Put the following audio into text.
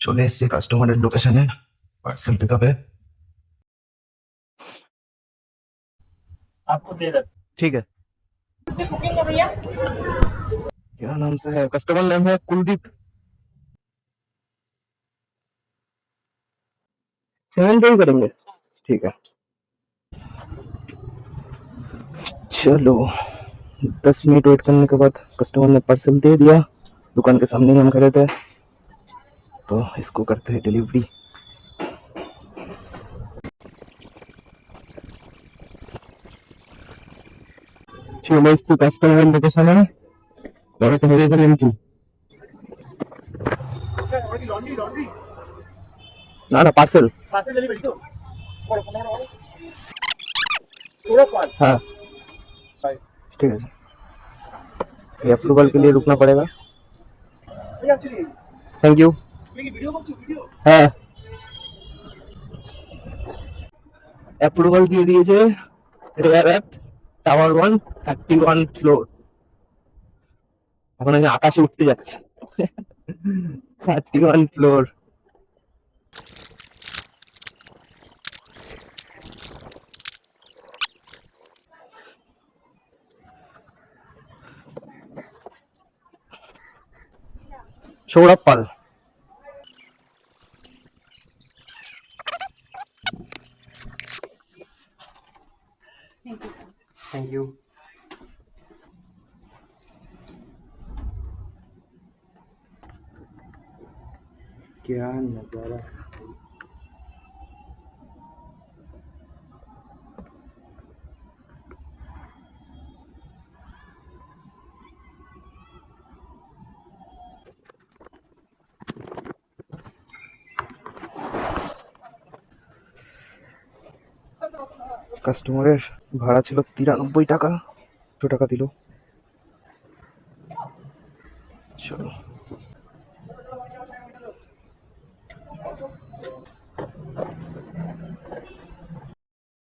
চলে এসেছি কাস্টমারের লোকেশনে, पार्सल पिक अप है। आपको दे दे। ठीक है। बुकिंग है भैया। क्या नाम से है? कस्टमर नेम है कुलदीप। पेमेंट ही करेंगे। ठीक है, चलो 10 मिनट वेट करने के बाद कस्टमर ने पार्सल दे दिया। दुकान के सामने ही हम खड़े थे, तो इसको करते हैं डिलीवरी। चलो इसको कस्टमर लोकेशन है, बड़ा तो मेरे घर इनकी ना ना पार्सल पार्सल डिलीवरी तो हाँ ठीक है सर, ये अप्रूवल के लिए रुकना पड़ेगा। Thank you. हाँ অ্যাপ্রুভাল দিয়ে দিয়েছে। রেয়ার অ্যাপ টাওয়ার 1 31 ফ্লোর। এখন আমি আকাশে উঠতে যাচ্ছি। 31 floor. Sourav Pal. Thank you. क्या नजारा। কাস্টমারের ভাড়া ছিল 93 টাকা, 2 টাকা দিল। চলো